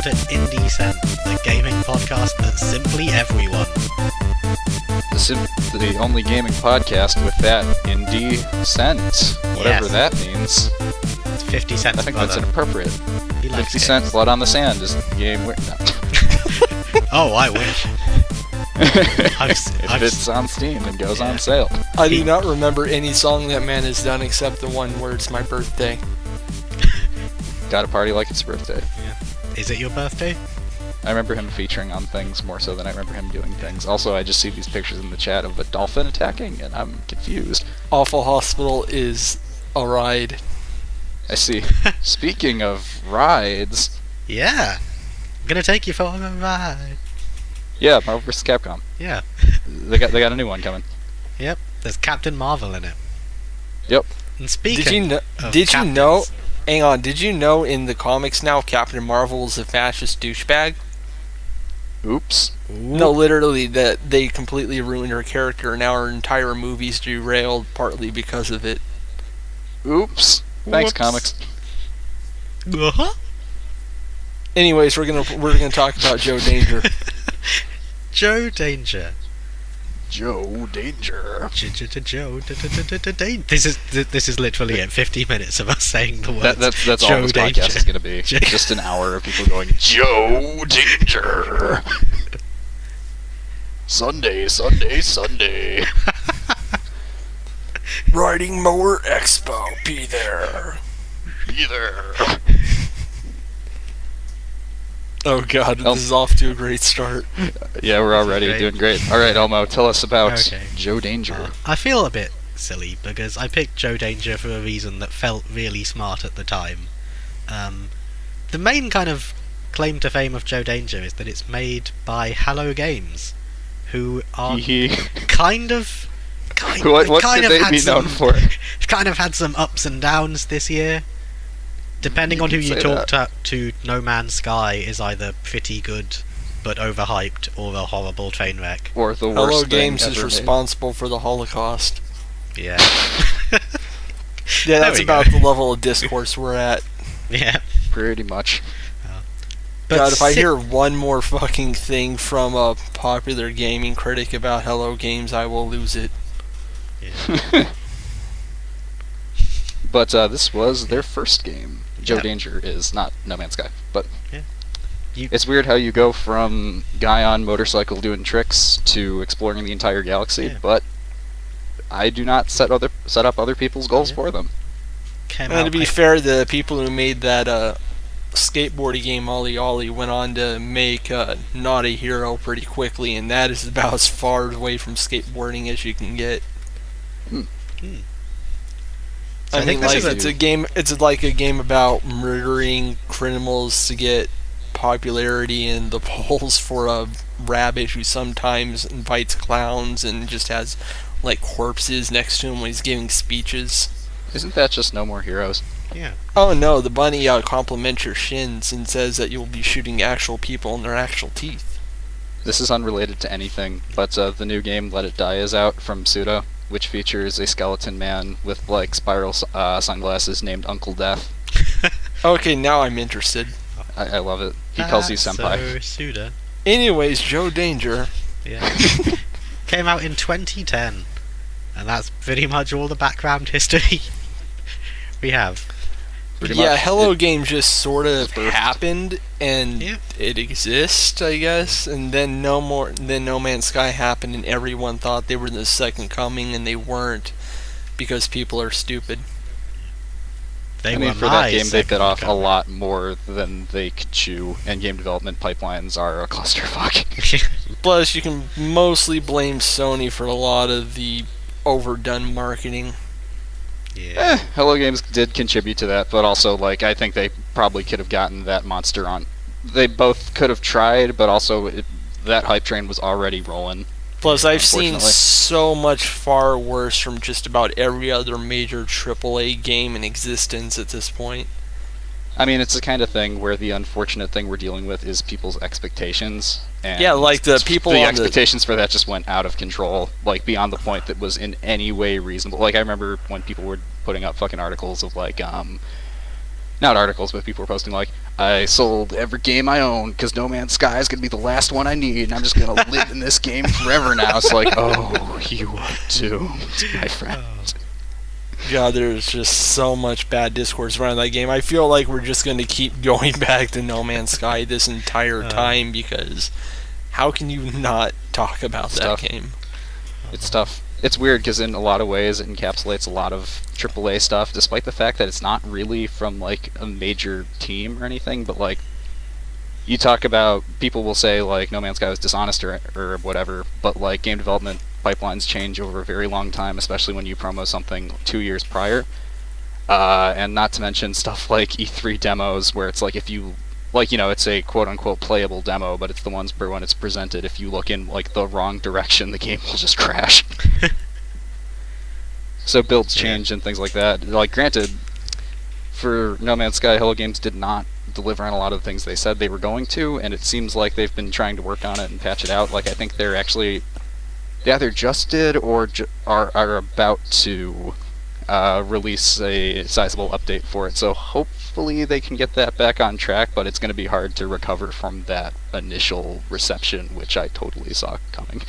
welcome to IndieCent, the gaming podcast for simply everyone. The only gaming podcast with that IndieCent, whatever that means. It's 50 cents. I think that's inappropriate. 50 cents, Blood on the Sand is the game. No. Oh, I wish. If it's on Steam and goes on sale. I do not remember any song that man has done except the one where it's my birthday. Gotta party like it's your birthday. Yeah. Is it your birthday? I remember him featuring on things more so than I remember him doing things. Also, I just see these pictures in the chat of a dolphin attacking, and I'm confused. Awful Hospital is a ride. I see. Speaking of rides... Yeah. I'm gonna take you for a ride. Yeah, Marvel vs. Capcom. Yeah. They got a new one coming. Yep. There's Captain Marvel in it. Yep. And speaking Did you know... Hang on, did you know in the comics now Captain Marvel is a fascist douchebag? Oops. No, literally, that they completely ruined her character, and now her entire movie's derailed partly because of it. Oops. Thanks, comics. Uh-huh. Anyways, we're gonna talk about Joe Danger. Joe Danger. Joe Danger. Joe. This is literally it. 50 minutes of us saying the words. That's Joe all this Danger. podcast is going to be. Just an hour of people going, Joe Danger. Sunday. Riding Mower Expo, be there. Oh god, this is off to a great start. Yeah, we're already doing great. Alright, Elmo, tell us about Joe Danger. I feel a bit silly because I picked Joe Danger for a reason that felt really smart at the time. The main kind of claim to fame of Joe Danger is that it's made by Hello Games, who are kind of had some ups and downs this year. Depending on who you talk to, No Man's Sky is either pretty good but overhyped or a horrible train wreck. Or the worst Hello thing Games ever is made. responsible for the Holocaust. Yeah. Yeah, that's about the level of discourse we're at. Yeah. Pretty much. God, if I hear one more fucking thing from a popular gaming critic about Hello Games, I will lose it. Yeah. But this was their first game. Joe Danger is not No Man's Sky, but it's weird how you go from guy on motorcycle doing tricks to exploring the entire galaxy, but I do not set up other people's goals for them. And to be fair, the people who made that skateboarding game Ollie Ollie went on to make Not a Hero pretty quickly, and that is about as far away from skateboarding as you can get. I mean, like, it's a game. It's like a game about murdering criminals to get popularity in the polls for a rabbit who sometimes invites clowns and just has like corpses next to him when he's giving speeches. Isn't that just No More Heroes? Yeah. Oh no, the bunny compliments your shins and says that you'll be shooting actual people in their actual teeth. This is unrelated to anything, but the new game Let It Die is out from Pseudo, which features a skeleton man with like spiral sunglasses named Uncle Death. Okay, now I'm interested. I love it. He calls you senpai. So anyways, Joe Danger. Yeah. Came out in 2010, and that's pretty much all the background history we have. Hello Games just sort of happened, and it exists, I guess. And then No Man's Sky happened, and everyone thought they were the second coming, and they weren't, because people are stupid. For that game, they bit off a lot more than they could chew, and game development pipelines are a clusterfuck. Plus, you can mostly blame Sony for a lot of the overdone marketing. Yeah. Hello Games did contribute to that, but also, like, I think they probably could have gotten that monster on. They both could have tried, but also that hype train was already rolling. Plus, I've seen so much far worse from just about every other major AAA game in existence at this point. I mean, it's the kind of thing where the unfortunate thing we're dealing with is people's expectations. And yeah, like the people the expectations for that just went out of control, like beyond the point that was in any way reasonable. Like, I remember when people were putting up fucking articles of like, not articles, but people were posting like, I sold every game I own because No Man's Sky is gonna be the last one I need, and I'm just gonna live in this game forever now. It's like, oh, you are doomed, my friend. God, there's just so much bad discourse around that game. I feel like we're just going to keep going back to No Man's Sky this entire time, because how can you not talk about that game? It's tough. It's weird because in a lot of ways it encapsulates a lot of AAA stuff, despite the fact that it's not really from like a major team or anything. But like, you talk about, people will say like No Man's Sky was dishonest or whatever, but like game development pipelines change over a very long time, especially when you promo something 2 years prior. And not to mention stuff like E3 demos, where it's like, if you, like, you know, it's a quote-unquote playable demo, but it's the ones where when it's presented, if you look in like the wrong direction, the game will just crash. So builds change and things like that. Like, granted, for No Man's Sky, Hello Games did not deliver on a lot of the things they said they were going to, and it seems like they've been trying to work on it and patch it out. Like, I think they're actually, they either just did or are about to release a sizable update for it. So hopefully they can get that back on track, but it's going to be hard to recover from that initial reception, which I totally saw coming.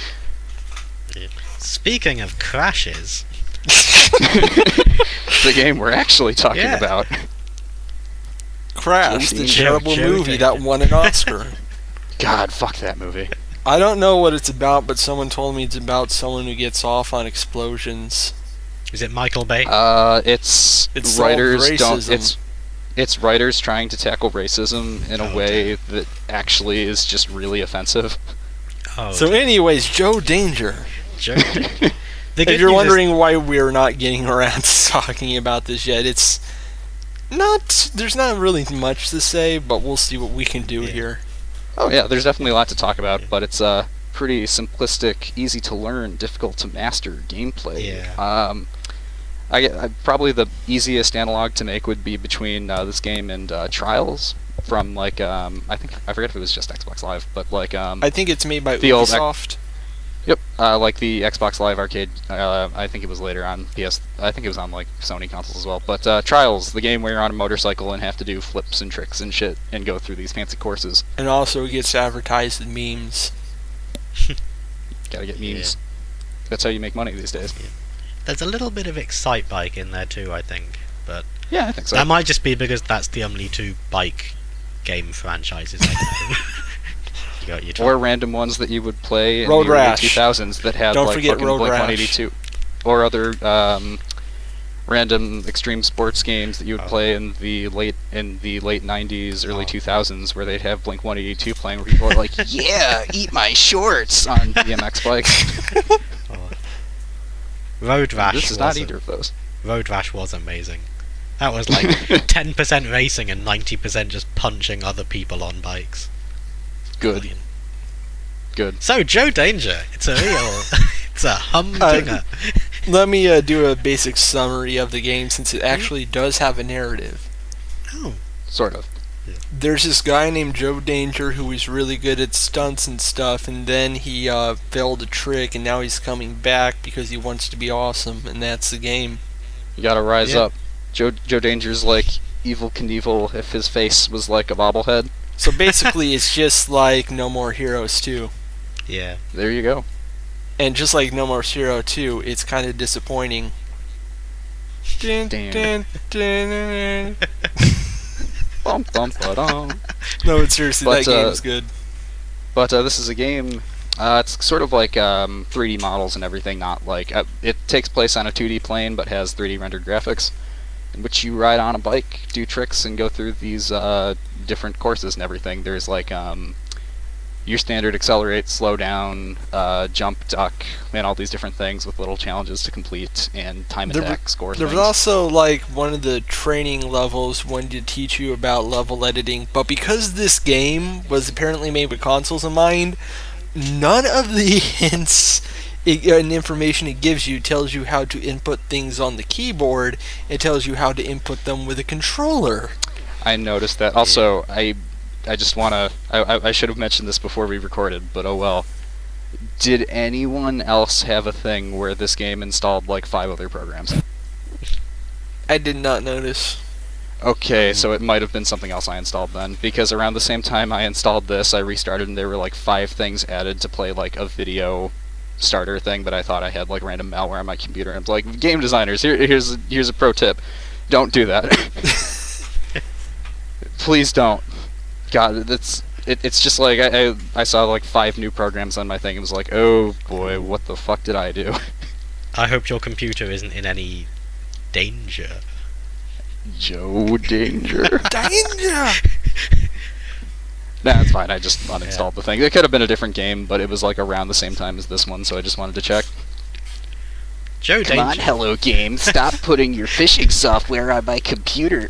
Speaking of crashes, the game we're actually talking about. Crash, the terrible movie that won an Oscar. God, fuck that movie. I don't know what it's about, but someone told me it's about someone who gets off on explosions. Is it Michael Bay? It's writers it's writers trying to tackle racism in a way that actually is just really offensive. So anyways, Joe Danger. Joe Danger. If you're wondering why we're not getting around to talking about this yet, it's not, there's not really much to say, but we'll see what we can do here. Oh yeah, there's definitely a lot to talk about, but it's pretty simplistic, easy to learn, difficult to master gameplay. Yeah. I probably the easiest analog to make would be between this game and Trials from like I forget if it was just Xbox Live, but like I think it's made by the Ubisoft. Yep, like the Xbox Live Arcade. I think it was later on PS. I think it was on like Sony consoles as well. But Trials, the game where you're on a motorcycle and have to do flips and tricks and shit and go through these fancy courses. And also it gets advertised in memes. Gotta get memes. That's how you make money these days. Yeah. There's a little bit of Excite Bike in there too, I think. But yeah, I think so. That might just be because that's the only two bike game franchises I know. Or random ones that you would play in Road the Rash. early 2000s that had like fucking Road Blink Rash. 182, or other random extreme sports games that you would play in the late 90s, early 2000s, where they'd have Blink 182 playing, where people are like, "Yeah, eat my shorts" on BMX bikes. Road Rash. This is not either of those. Road Rash was amazing. That was like 10% racing and 90% just punching other people on bikes. Good. Brilliant. Good. So, Joe Danger. It's a real... it's a humdinger. Let me do a basic summary of the game, since it actually does have a narrative. Oh. Sort of. Yeah. There's this guy named Joe Danger who is really good at stunts and stuff, and then he failed a trick, and now he's coming back because he wants to be awesome, and that's the game. You gotta rise up. Joe Danger's like Evel Knievel if his face was like a bobblehead. So basically, it's just like No More Heroes 2. Yeah. There you go. And just like No More Heroes 2, it's kind of disappointing. Damn. Bum, bum, ba-dum. No, seriously, that game's good. But this is a game. It's sort of like 3D models and everything. Not like it takes place on a 2D plane, but has 3D rendered graphics, in which you ride on a bike, do tricks, and go through these different courses and everything. There's like your standard accelerate, slow down, jump, duck, and all these different things with little challenges to complete and time attack score There things. was also like one of the training levels when to teach you about level editing, but because this game was apparently made with consoles in mind, none of the hints and information it gives you tells you how to input things on the keyboard. It tells you how to input them with a controller. I noticed that. Also, I just want to... I should have mentioned this before we recorded, but oh well. Did anyone else have a thing where this game installed like 5 other programs? I did not notice. Okay, so it might have been something else I installed then, because around the same time I installed this, I restarted and there were like 5 things added to play like a video starter thing, but I thought I had like random malware on my computer. And I'm like, game designers, here's a pro tip: don't do that. Please don't. God, it's just like I saw like 5 new programs on my thing. It was like, oh boy, what the fuck did I do? I hope your computer isn't in any danger. Joe Danger. Danger! Nah, it's fine. I just uninstalled the thing. It could have been a different game, but it was like around the same time as this one, so I just wanted to check. Joe Come Danger. on, Hello Game. Stop putting your phishing software on my computer.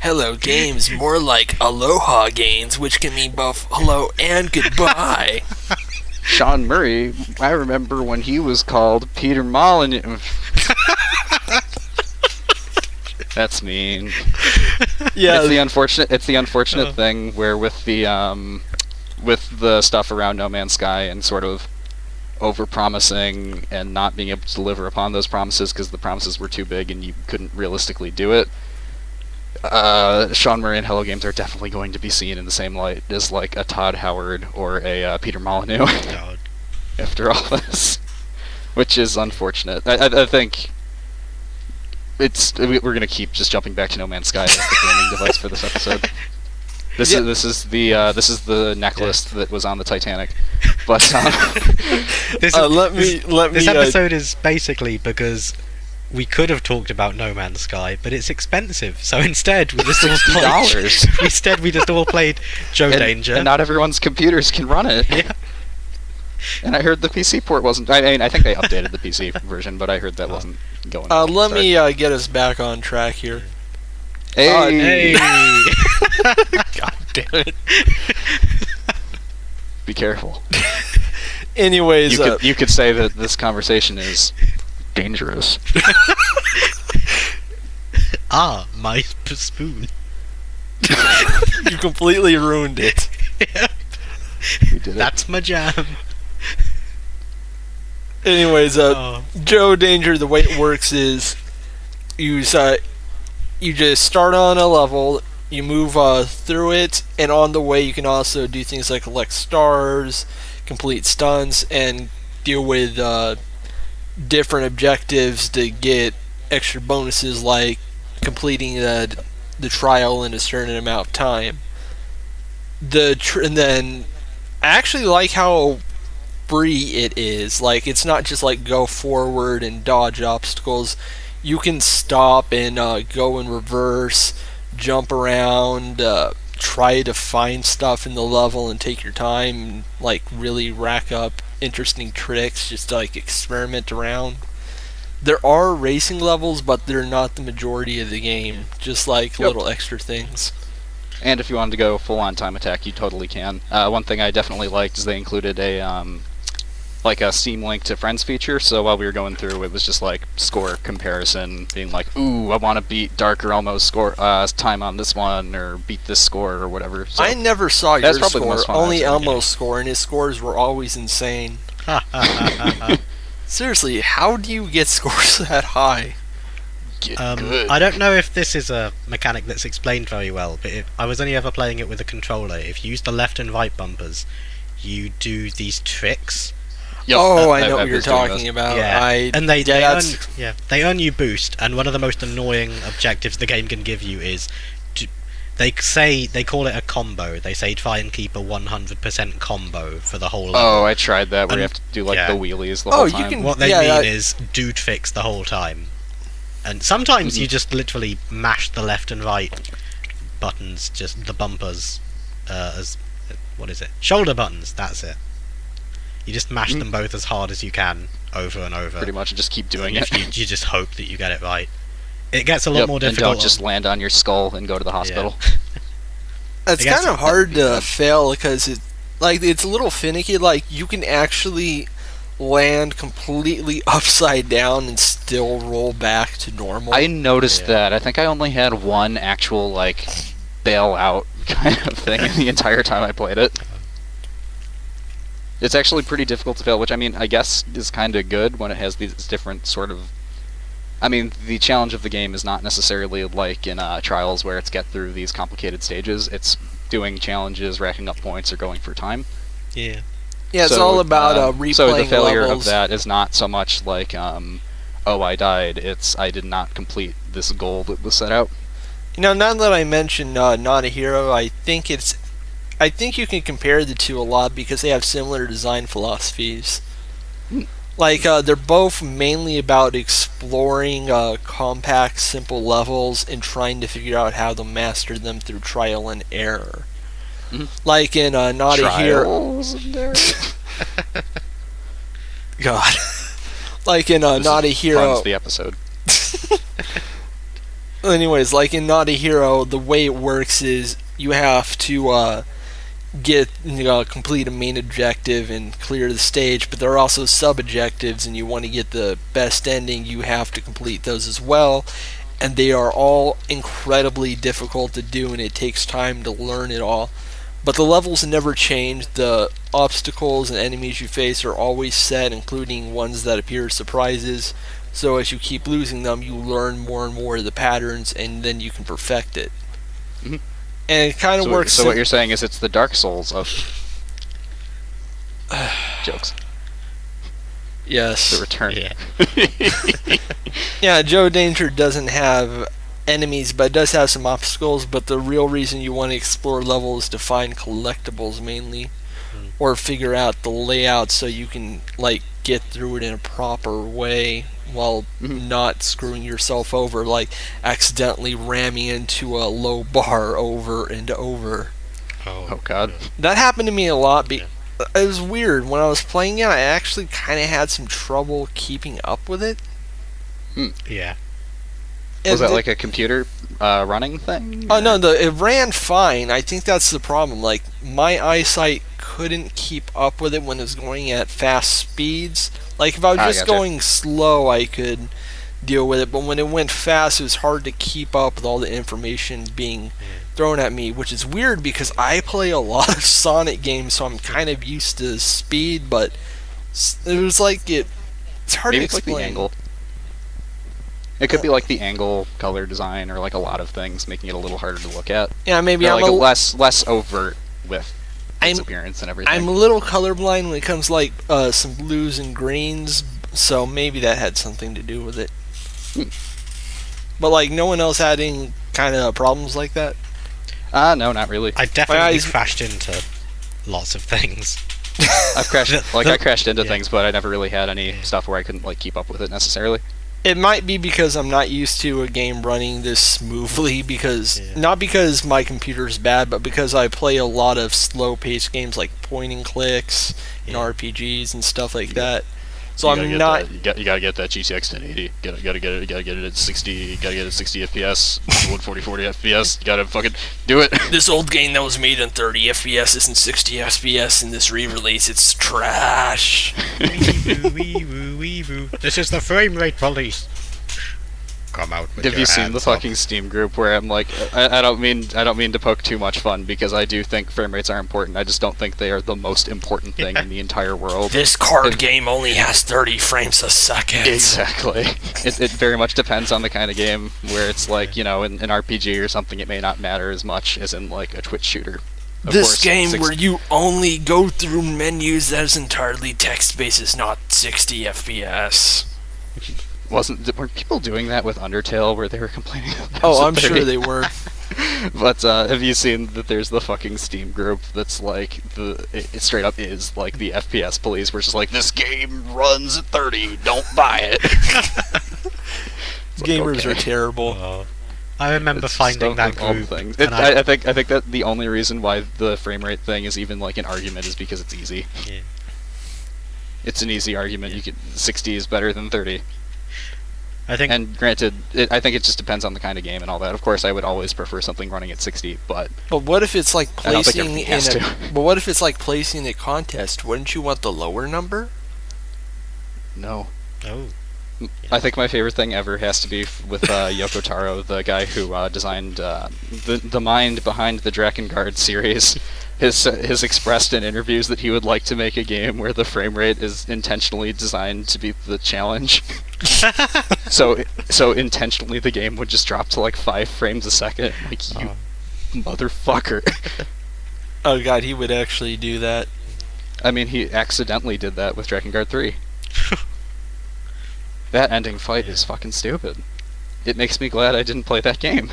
Hello Games, more like Aloha Games, which can mean both hello and goodbye. Sean Murray, I remember when he was called Peter Molyneux. That's mean. Yeah, It's the unfortunate thing where with the stuff around No Man's Sky and sort of over-promising and not being able to deliver upon those promises because the promises were too big and you couldn't realistically do it. Sean Murray and Hello Games are definitely going to be seen in the same light as like a Todd Howard or a Peter Molyneux after all this, which is unfortunate. I think we're gonna keep just jumping back to No Man's Sky as the framing device for this episode. This is the necklace that was on the Titanic, but this episode is basically because we could have talked about No Man's Sky, but it's expensive. So instead, we just all played Joe Danger, and not everyone's computers can run it. Yeah. And I heard the PC port wasn't. I mean, I think they updated the PC version, but I heard that wasn't going. Let me get us back on track here. Hey! God damn it! Be careful. Anyways, you could say that this conversation is dangerous. My spoon. You completely ruined it. Yeah. We did it. That's my jam. Anyways, Joe Danger, the way it works is you just start on a level, you move through it, and on the way you can also do things like collect stars, complete stunts, and deal with different objectives to get extra bonuses like completing the trial in a certain amount of time. And then I actually like how free it is. Like, it's not just like go forward and dodge obstacles. You can stop and go in reverse, jump around, try to find stuff in the level and take your time and like really rack up interesting tricks, just to like experiment around. There are racing levels, but they're not the majority of the game, just like little extra things. And if you wanted to go full-on time attack, you totally can. One thing I definitely liked is they included a like a Steam Link to Friends feature, so while we were going through, it was just like score comparison, being like, ooh, I want to beat Darker Elmo's score time on this one, or beat this score, or whatever. So I never saw your score, only Elmo's score, and his scores were always insane. Seriously, how do you get scores that high? Good. I don't know if this is a mechanic that's explained very well, but I was only ever playing it with a controller. If you use the left and right bumpers, you do these tricks. Yep. I know what you're talking about. Yeah. And they earn you boost, and one of the most annoying objectives the game can give you is they call it a combo. They say try and keep a 100% combo for the whole level. Oh, I tried that where you have to do like the wheelies the whole time. What they mean is do tricks the whole time. And sometimes you just literally mash the left and right buttons, just the bumpers, shoulder buttons, that's it. You just mash them both as hard as you can, over and over. Pretty much, just keep doing it. You just hope that you get it right. It gets a lot more difficult. And don't just land on your skull and go to the hospital. Yeah. It's kind of hard to fail, because it's a little finicky. Like, you can actually land completely upside down and still roll back to normal. I noticed that. I think I only had one actual, like, bail out kind of thing the entire time I played it. It's actually pretty difficult to fail, which, I mean, I guess is kind of good when it has these different sort of I mean, the challenge of the game is not necessarily like in Trials where it's get through these complicated stages. It's doing challenges, racking up points, or going for time. Yeah. Yeah, it's all about replaying So the failure levels. of that is not so much like, oh, I died. It's I did not complete this goal that was set out. Now that I mentioned Not a Hero, I think you can compare the two a lot because they have similar design philosophies. Like, they're both mainly about exploring compact, simple levels and trying to figure out how to master them through trial and error. Mm-hmm. Like in Not a Hero. God. Like in Not a Hero. Runs the episode. Anyways, like in Not a Hero, the way it works is you have to complete a main objective and clear the stage, but there are also sub-objectives, and you want to get the best ending, you have to complete those as well, and they are all incredibly difficult to do, and it takes time to learn it all. But the levels never change. The obstacles and enemies you face are always set, including ones that appear as surprises. So as you keep losing them, you learn more and more of the patterns, and then you can perfect it. Mm-hmm. And it kind of works. So what you're saying is it's the Dark Souls of jokes. Yes. The Return. Yeah. Yeah, Joe Danger doesn't have enemies, but it does have some obstacles, but the real reason you want to explore levels is to find collectibles mainly, or figure out the layout so you can get through it in a proper way while not screwing yourself over, like accidentally ramming into a low bar over and over. Oh God. That happened to me a lot. It was weird. When I was playing it, I actually kind of had some trouble keeping up with it. Yeah. Was that like a computer running thing? Oh no, it ran fine. I think that's the problem. Like, my eyesight couldn't keep up with it when it was going at fast speeds. Like, if I was just going slow, I could deal with it. But when it went fast, it was hard to keep up with all the information being thrown at me, which is weird because I play a lot of Sonic games, so I'm kind of used to speed. But it was like it's hard to explain. Like the angle. It could be like the angle, color design, or like a lot of things, making it a little harder to look at. Yeah, maybe I'm less overt with its appearance and everything. I'm a little colorblind when it comes to some blues and greens, so maybe that had something to do with it. But no one else had any kind of problems like that? No, not really. I definitely crashed into lots of things. I've crashed into things, but I never really had any stuff where I couldn't keep up with it necessarily. It might be because I'm not used to a game running this smoothly, not because my computer's bad, but because I play a lot of slow-paced games like point and clicks and RPGs and stuff like that. So I'm not. You gotta get that GTX 1080. Gotta get it at 60. Gotta get it at 60 FPS, 140, 40 FPS. You gotta fucking do it. This old game that was made in 30 FPS isn't 60 FPS in this re-release. It's trash. Wee woo. This is the frame rate police. Come out with Have your you seen the hands up. fucking Steam group where I'm like, I don't mean to poke too much fun because I do think frame rates are important. I just don't think they are the most important thing in the entire world. This card game only has 30 frames a second. Exactly. It very much depends on the kind of game where it's like, in an RPG or something, it may not matter as much as in like a Twitch shooter. Of this course, game where you only go through menus that is entirely text-based is not 60 FPS. Weren't people doing that with Undertale where they were complaining about Oh, I'm sure they were. But have you seen that there's the fucking Steam group that's like it straight up is like the FPS police, where it's just like, this game runs at 30, don't buy it. Gamers are terrible. I remember finding that group. I think that the only reason why the frame rate thing is even like an argument is because it's easy. Yeah. It's an easy argument. 60 is better than 30. And granted, I think it just depends on the kind of game and all that. Of course, I would always prefer something running at 60, but what if it's like placing But what if it's like placing a contest? Wouldn't you want the lower number? No. Oh. I think my favorite thing ever has to be with Yoko Taro, the guy who designed the mind behind the Drakengard series. Has expressed in interviews that he would like to make a game where the frame rate is intentionally designed to be the challenge. So intentionally the game would just drop to like 5 frames a second. Like, you motherfucker. Oh god, he would actually do that. I mean, he accidentally did that with Drakengard 3. That ending fight is fucking stupid. It makes me glad I didn't play that game.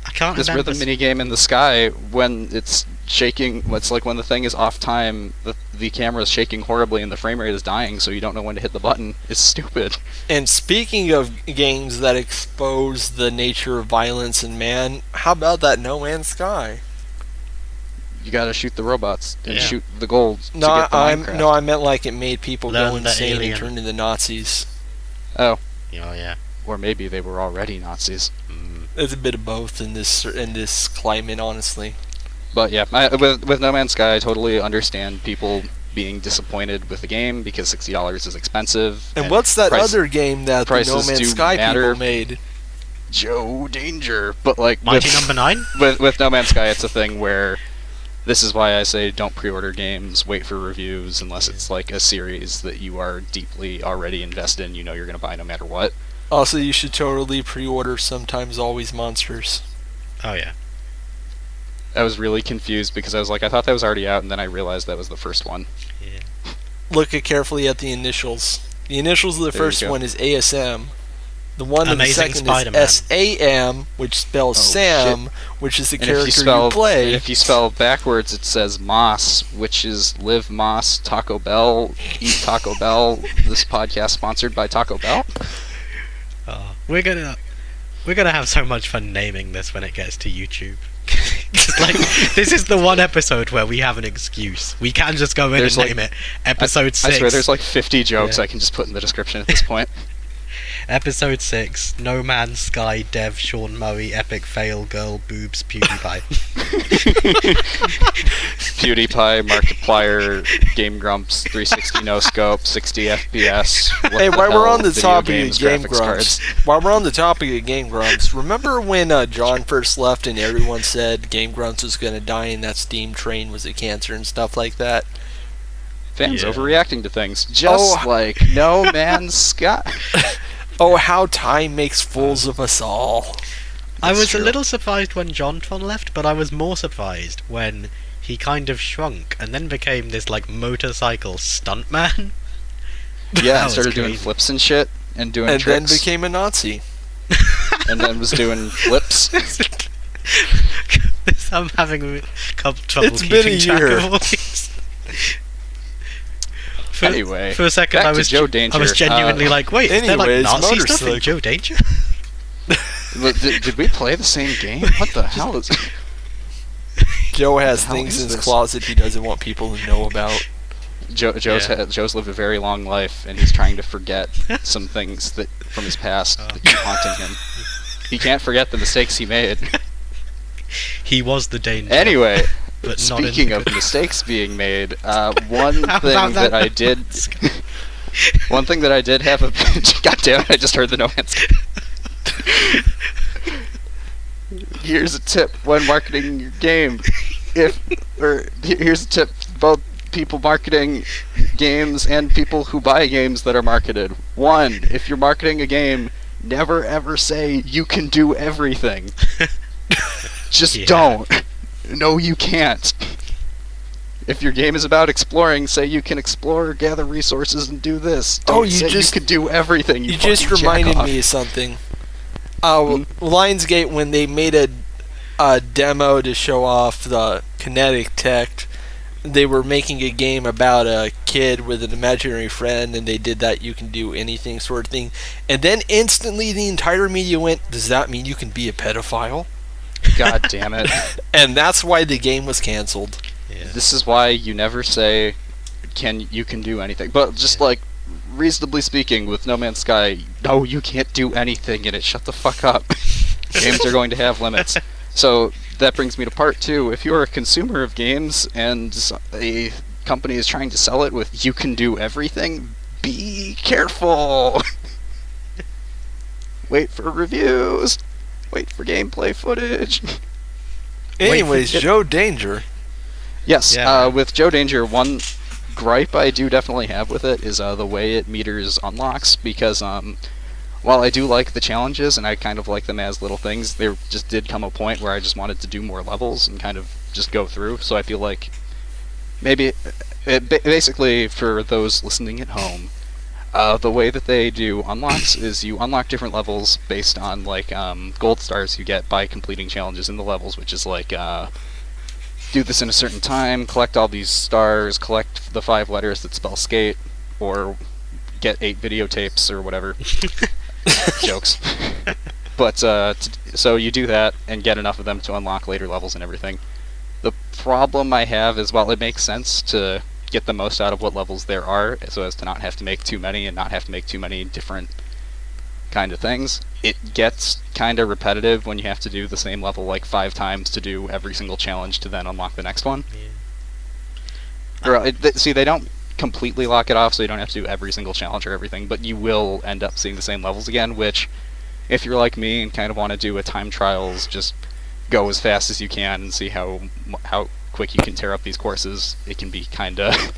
I can't This rhythm minigame in the sky, when it's shaking, it's like when the thing is off time, the camera is shaking horribly and the frame rate is dying, so you don't know when to hit the button. It's stupid. And speaking of games that expose the nature of violence in man, how about that No Man's Sky? You gotta shoot the robots and shoot the gold to get the Minecraft. No, I meant like it made people Learn go the insane alien. and turn into Nazis. Oh. Oh, yeah. Or maybe they were already Nazis. It's a bit of both in this climate, honestly. But yeah, with No Man's Sky, I totally understand people being disappointed with the game because $60 is expensive. And what's that other game that the No prices Man's do Sky matter. people made? Joe Danger. But like Mighty Number 9? with No Man's Sky, it's a thing where this is why I say don't pre-order games, wait for reviews, unless it's like a series that you are deeply already invested in, you know you're going to buy no matter what. Also, you should totally pre-order Sometimes Always Monsters. Oh, yeah. I was really confused because I was like, I thought that was already out, and then I realized that was the first one. Yeah. Look carefully at the initials. The initials of the first one is ASM. The one in the second Spider-Man. is SAM, which spells Sam, which is the And character you play. And if you spell backwards, it says Moss, which is Live Moss, Taco Bell, Eat Taco Bell. This podcast sponsored by Taco Bell. We're gonna have so much fun naming this when it gets to YouTube. Just like, this is the one episode where we have an excuse. We can just go in and name it Episode 6. I swear there's like 50 jokes I can just put in the description at this point. Episode 6, No Man's Sky, Dev, Sean Murray, Epic Fail, Girl, Boobs, PewDiePie. PewDiePie, Markiplier, Game Grumps, 360 no scope, 60 FPS. Hey, while we're on the topic games, of Game graphics Grumps, remember when John first left and everyone said Game Grumps was going to die and that Steam train was a cancer and stuff like that? Fans overreacting to things, just like No Man's Sky. Oh, how time makes fools of us all. I was a little surprised when JonTron left, but I was more surprised when he kind of shrunk and then became this like motorcycle stuntman. Yeah, and started doing flips and shit and doing tricks. And then became a Nazi. And then was doing flips. I'm having trouble It's been keeping a track year. of all these. Anyway, for a second back I was to Joe Danger. I was genuinely like, wait, is there like Nazi stuff in motorcycle. Joe Danger? Did we play the same game? What the hell is... Joe has things in his closet he doesn't want people to know about. Joe's lived a very long life, and he's trying to forget some things that from his past that keep haunting him. He can't forget the mistakes he made. He was the danger. Anyway, but speaking of mistakes being made, one thing that I did have a... God damn it, I just heard the No Man's Sky. Here's a tip when marketing your game. Here's a tip for both people marketing games and people who buy games that are marketed. 1, if you're marketing a game, never ever say you can do everything. Just don't. No, you can't. If your game is about exploring, say you can explore, gather resources, and do this. Don't say you can do everything. You just reminded me of something. Lionsgate, when they made a demo to show off the kinetic tech, they were making a game about a kid with an imaginary friend, and they did that you can do anything sort of thing. And then instantly the entire media went, does that mean you can be a pedophile? God damn it. And that's why the game was cancelled. Yeah. This is why you never say you can do anything. But just like, reasonably speaking, with No Man's Sky, no, you can't do anything in it. Shut the fuck up. Games are going to have limits. So that brings me to part 2. If you're a consumer of games and a company is trying to sell it with you can do everything, be careful. Wait for reviews. Wait for gameplay footage. Anyways, Joe Danger. Yes, with Joe Danger, one gripe I do definitely have with it is the way it meters unlocks, because while I do like the challenges and I kind of like them as little things, there just did come a point where I just wanted to do more levels and kind of just go through. So I feel like maybe basically, for those listening at home, the way that they do unlocks is you unlock different levels based on like gold stars you get by completing challenges in the levels, which is like do this in a certain time, collect all these stars, collect the 5 letters that spell skate, or get 8 videotapes or whatever. Jokes. But so you do that and get enough of them to unlock later levels and everything. The problem I have is, while it makes sense to get the most out of what levels there are, so as to not have to make too many and not have to make too many different kind of things, it gets kind of repetitive when you have to do the same level like 5 times to do every single challenge to then unlock the next one. Yeah. See, they don't completely lock it off, so you don't have to do every single challenge or everything, but you will end up seeing the same levels again, which, if you're like me and kind of want to do a time trials, just go as fast as you can and see how quick you can tear up these courses, it can be kind of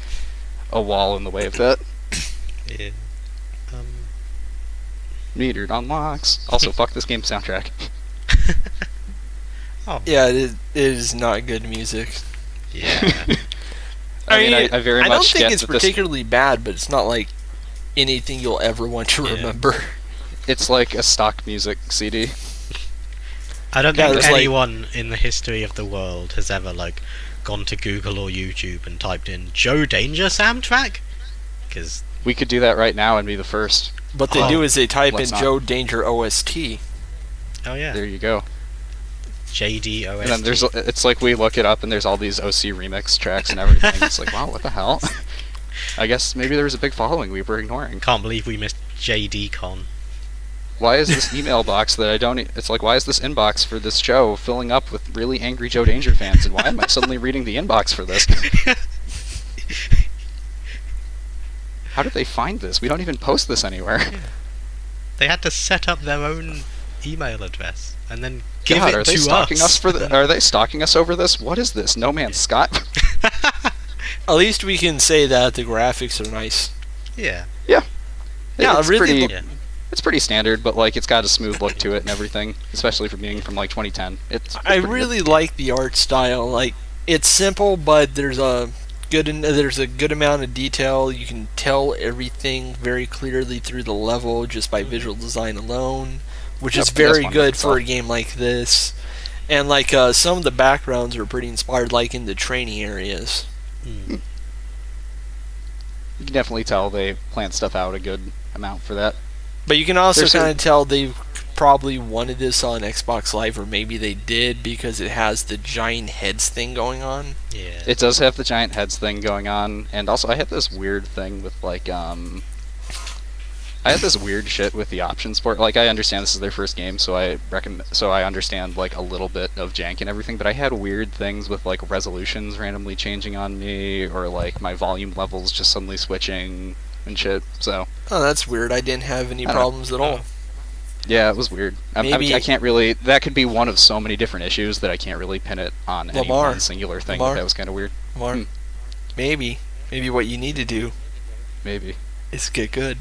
a wall in the way of that. Yeah. Metered unlocks. Also, fuck this game's soundtrack. Oh. Yeah, it is not good music. Yeah. I mean, I very much don't think get it's that particularly bad, but it's not like anything you'll ever want to remember. It's like a stock music CD. I don't think anyone in the history of the world has ever gone to Google or YouTube and typed in Joe Danger soundtrack, because we could do that right now and be the first. What they do is they type in Joe Danger OST. Oh yeah. There you go. JD OST. And then it's like we look it up and there's all these OC remix tracks and everything. It's like, wow, what the hell? I guess maybe there was a big following we were ignoring. Can't believe we missed JD Con. Why is this email box that I don't... It's like, why is this inbox for this show filling up with really angry Joe Danger fans, and why am I suddenly reading the inbox for this? How did they find this? We don't even post this anywhere. Yeah. They had to set up their own email address and then give God, it are they to stalking us. Are they stalking us over this? What is this? No Man's Sky? At least we can say that the graphics are nice. Yeah. Yeah. Yeah, it's really. It's pretty standard, but it's got a smooth look to it and everything, especially for being from 2010. I really like the art style. It's simple, but there's a good amount of detail. You can tell everything very clearly through the level just by visual design alone, which is very good for a game like this. And some of the backgrounds are pretty inspired, in the training areas. You can definitely tell they planned stuff out a good amount for that. But you can also kind of tell they probably wanted this on Xbox Live, or maybe they did, because it has the giant heads thing going on. Yeah. It does have the giant heads thing going on, and also I had this weird thing with I had this weird shit with the options port. I understand this is their first game, so I understand a little bit of jank and everything, but I had weird things with resolutions randomly changing on me, or my volume levels just suddenly switching and shit. So. Oh, that's weird. I didn't have any problems at all. Yeah, it was weird. I can't really... That could be one of so many different issues that I can't really pin it on any one singular thing. That was kind of weird. Lamar, maybe what you need to do... Maybe. ...is get good.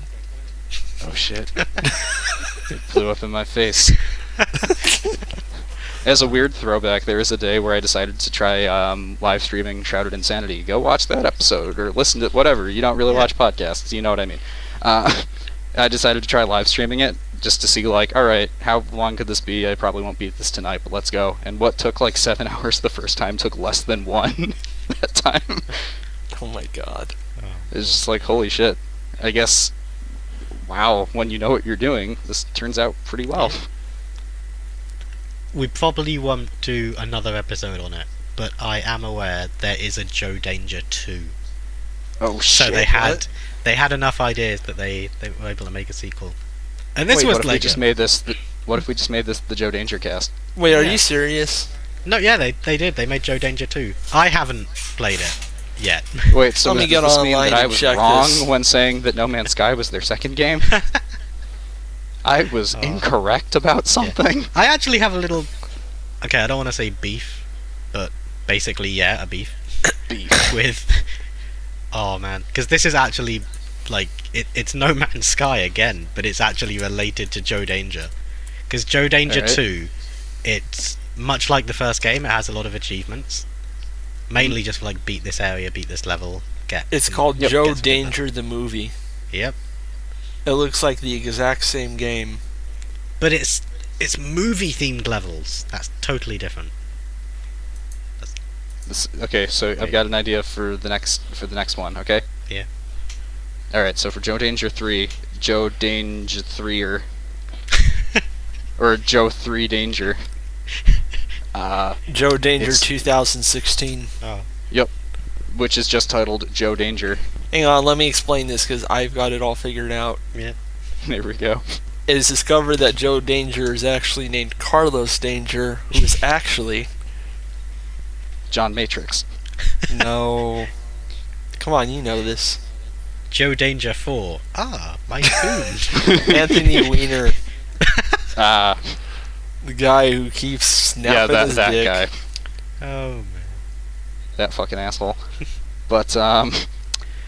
Oh, shit. It blew up in my face. As a weird throwback, there was a day where I decided to try live streaming Shrouded Insanity. Go watch that episode, or listen to whatever. You don't really watch podcasts, you know what I mean. I decided to try live streaming it, just to see, alright, how long could this be? I probably won't beat this tonight, but let's go. And what took 7 hours the first time took less than 1 that time. Oh my god. It's just holy shit. I guess, wow, when you know what you're doing, this turns out pretty well. We probably won't do another episode on it, but I am aware there is a Joe Danger 2. Oh shit! So they had enough ideas that they were able to make a sequel. And this was what if we just made this? What if we just made this the Joe Danger cast? Wait, are you serious? No, yeah, they did. They made Joe Danger 2. I haven't played it yet. Wait, so does this mean that I was wrong this. when saying that No Man's Sky was their second game? I was incorrect about something. Yeah. I actually have a little... Okay, I don't want to say beef, but basically, yeah, a beef. Beef. With Oh man, because this is actually like it's No Man's Sky again, but it's actually related to Joe Danger. Because Joe Danger 2, it's much like the first game. It has a lot of achievements, mainly just for, like, beat this area, beat this level, get. It's called Joe Danger the movie. Yep. It looks like the exact same game, but it's movie themed levels. That's totally different. Okay, so I've got an idea for the next one. Okay. Yeah. All right. So for Joe Danger 3, Joe Danger 3er, or Joe 3 Danger. Joe Danger 2016. Oh. Yep. Which is just titled Joe Danger. Hang on, let me explain this because I've got it all figured out. Yeah. There we go. It is discovered that Joe Danger is actually named Carlos Danger, who is actually John Matrix. No. Come on, you know this. Joe Danger 4. Ah, my spoon. Anthony Weiner. The guy who keeps snapping his that dick. guy. Oh man. That fucking asshole. But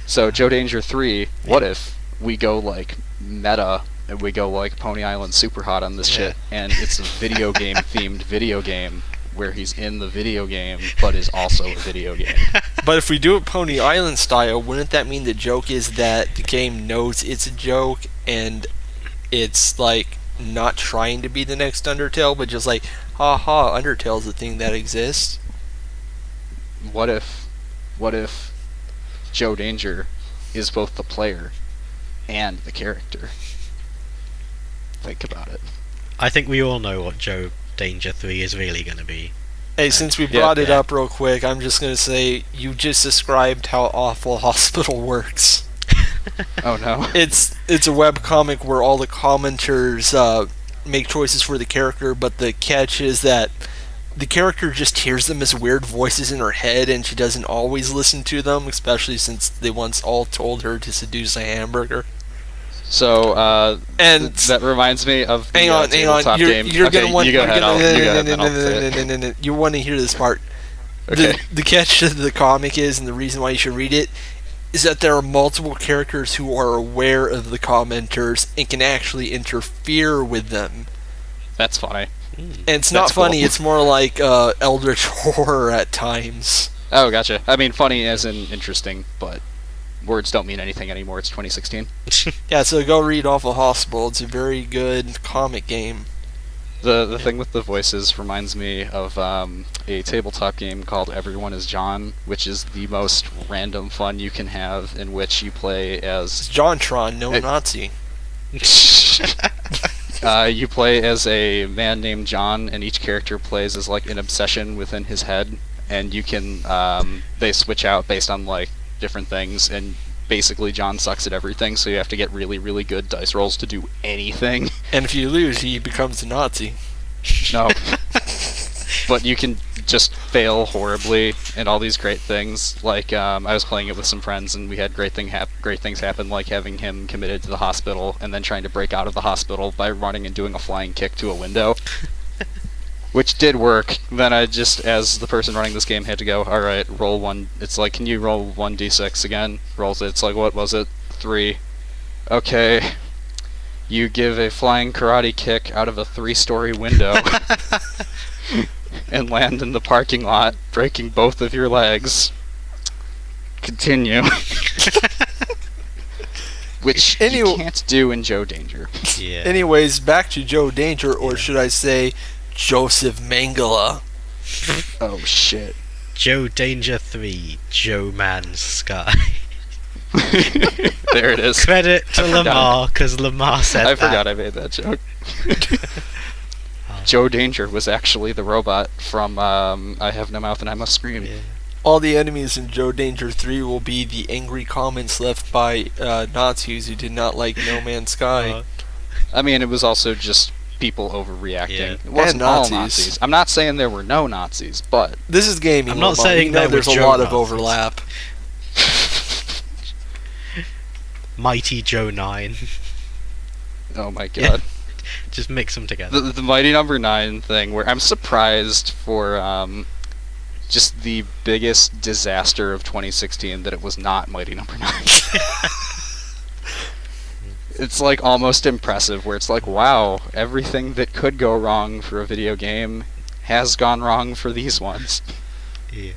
so Joe Danger 3. What if we go like meta and we go like Pony Island super hot on this shit, and it's a video game themed video game where he's in the video game but is also a video game. But if we do it Pony Island style, wouldn't that mean the joke is that the game knows it's a joke and it's like not trying to be the next Undertale, but just like, haha, Undertale's a thing that exists? What if Joe Danger is both the player and the character? Think about it. I think we all know what Joe Danger 3 is really going to be. Hey, since we brought it up real quick, I'm just going to say, you just described how awful Hospital works. Oh no. It's a webcomic where all the commenters make choices for the character, but the catch is that the character just hears them as weird voices in her head, and she doesn't always listen to them, especially since they once all told her to seduce a hamburger. So, and that reminds me of the hang on. game. You're okay, gonna want. You go ahead. You want to hear this part? Okay. The catch to the comic is, and the reason why you should read it, is that there are multiple characters who are aware of the commenters and can actually interfere with them. That's funny. And it's not funny. Cool. It's more like eldritch horror at times. Oh, gotcha. I mean, funny as in interesting, but words don't mean anything anymore. It's 2016. Yeah, so go read Awful Hospital. It's a very good comic game. The thing with the voices reminds me of a tabletop game called Everyone is John, which is the most random fun you can have, in which you play as... It's JonTron, no Nazi. You play as a man named John, and each character plays as like an obsession within his head, and you can they switch out based on like different things, and basically John sucks at everything, so you have to get really, really good dice rolls to do anything. And if you lose, he becomes a Nazi. No. But you can just fail horribly and all these great things. Like, I was playing it with some friends, and we had great things happen, like having him committed to the hospital and then trying to break out of the hospital by running and doing a flying kick to a window. Which did work. Then I just, as the person running this game, had to go, alright, roll one. It's like, can you roll 1d6 again? Rolls it. It's like, what was it? 3. Okay. You give a flying karate kick out of a 3-story window and land in the parking lot, breaking both of your legs. Continue. Which you can't do in Joe Danger. Yeah. Anyways, back to Joe Danger, or should I say Joseph Mangala. Oh shit. Joe Danger 3, Joe Man's Sky. There it is. Credit to Lamar, because Lamar said that. I forgot I made that joke. Joe Danger was actually the robot from I Have No Mouth and I Must Scream. Yeah. All the enemies in Joe Danger 3 will be the angry comments left by Nazis who did not like No Man's Sky. I mean, it was also just people overreacting. Yeah. It wasn't all Nazis. Nazis. I'm not saying there were no Nazis, but this is gaming. I'm not saying there's a lot of overlap. Mighty Joe 9. Oh my god. Just mix them together. The Mighty Number 9 thing, where I'm surprised for just the biggest disaster of 2016 that it was not Mighty Number 9. It's like almost impressive, where it's like, wow, everything that could go wrong for a video game has gone wrong for these ones. Yeah.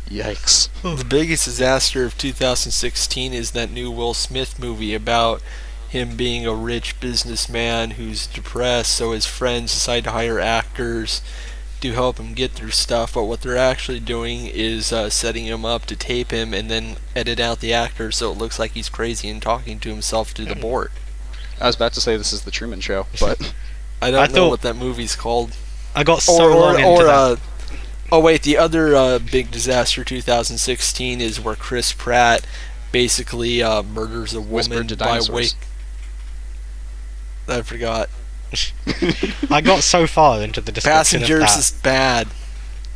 Yikes. The biggest disaster of 2016 is that new Will Smith movie about him being a rich businessman who's depressed, so his friends decide to hire actors to help him get through stuff, but what they're actually doing is setting him up to tape him and then edit out the actor so it looks like he's crazy and talking to himself to the board. I was about to say this is the Truman Show, but I don't know what that movie's called. I got so long into that. Oh wait, the other big disaster 2016 is where Chris Pratt basically murders a woman by wake. I forgot. I got so far into the description Passengers of that. is bad.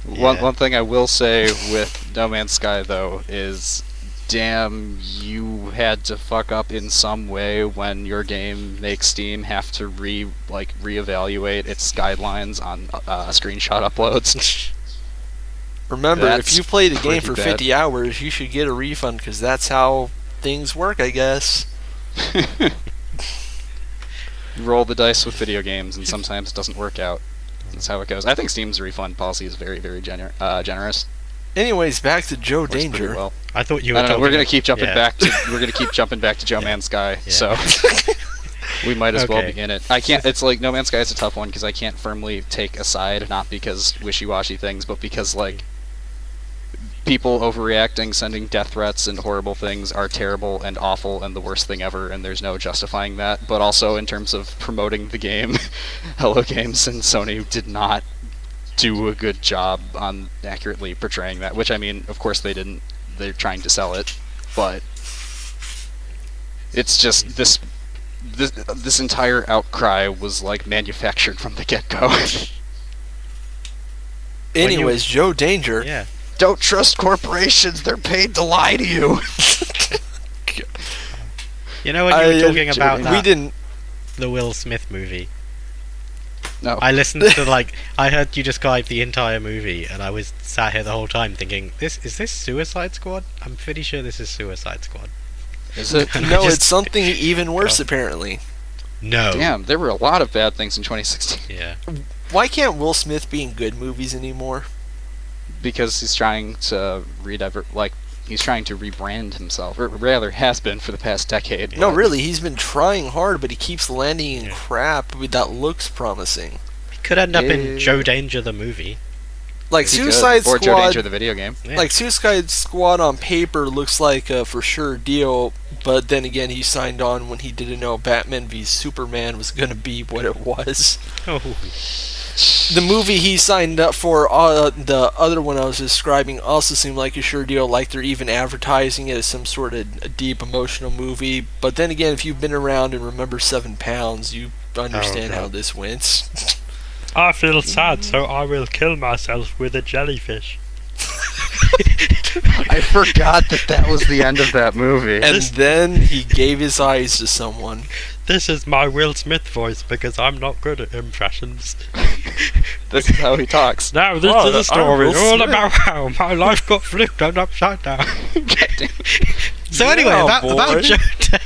One thing I will say with No Man's Sky, though, is damn, you had to fuck up in some way when your game makes Steam have to reevaluate its guidelines on screenshot uploads. Remember, if you play the game for 50 hours, you should get a refund, because that's how things work, I guess. You roll the dice with video games, and sometimes it doesn't work out. That's how it goes. I think Steam's refund policy is very, very generous. Anyways, back to Joe Works Danger. well. I thought you were. We're gonna keep jumping back to. We're gonna keep jumping back to Joe Man's Sky. Yeah. So we might as well Okay. begin it. I can't. It's like No Man's Sky is a tough one because I can't firmly take a side, not because wishy-washy things, but because like people overreacting, sending death threats and horrible things are terrible and awful and the worst thing ever, and there's no justifying that. But also in terms of promoting the game, Hello Games and Sony did not do a good job on accurately portraying that, which I mean, of course they didn't. They're trying to sell it, but it's just this entire outcry was like manufactured from the get-go. Anyways, Joe Danger. Yeah. Don't trust corporations, they're paid to lie to you. You know when you were talking about we didn't. the Will Smith movie? No. I listened to I heard you describe the entire movie, and I was sat here the whole time thinking, is this Suicide Squad? I'm pretty sure this is Suicide Squad. Is it? No, it's something even worse, apparently. No. Damn, there were a lot of bad things in 2016. Yeah. Why can't Will Smith be in good movies anymore? Because he's trying to he's trying to rebrand himself, or rather has been for the past decade. No, but really, he's been trying hard, but he keeps landing in crap that looks promising. He could end up in Joe Danger the movie. Like he Suicide could, or Squad, Joe Danger the video game. Yeah. like Suicide Squad on paper looks like a for sure deal, but then again, he signed on when he didn't know Batman v Superman was going to be what it was. Oh. The movie he signed up for, the other one I was describing, also seemed like a sure deal, like they're even advertising it as some sort of deep emotional movie. But then again, if you've been around and remember 7 Pounds, you understand how this went. I feel sad, so I will kill myself with a jellyfish. I forgot that was the end of that movie. And then he gave his eyes to someone. This is my Will Smith voice because I'm not good at impressions. This is how he talks. Now this is a story all about how my life got flipped and upside down. So anyway, about Joe Danger.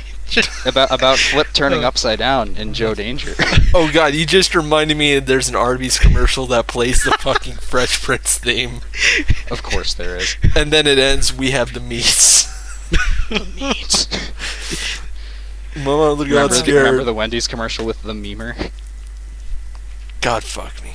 about Flip turning upside down in Joe Danger. Oh god, you just reminded me that there's an Arby's commercial that plays the fucking Fresh Prince theme. Of course there is. And then it ends, we have the meats. Meat. Mama, look got Remember scared. the Wendy's commercial with the memer? God fuck me.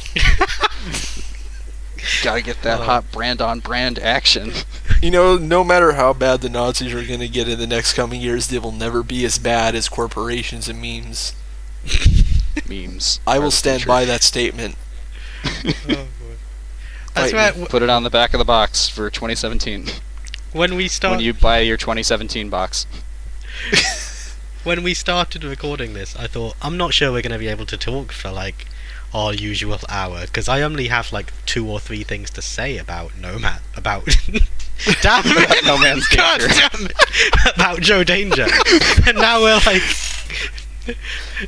Gotta get that hot brand-on-brand action. You know, no matter how bad the Nazis are going to get in the next coming years, they will never be as bad as corporations and memes. Memes. I will stand by that statement. That's right. Put it on the back of the box for 2017. When you buy your 2017 box. When we started recording this, I thought, I'm not sure we're going to be able to talk for our usual hour, because I only have 2 or 3 things to say about Nomad, about damn it, No Man's God Danger. damn it, about Joe Danger, and now we're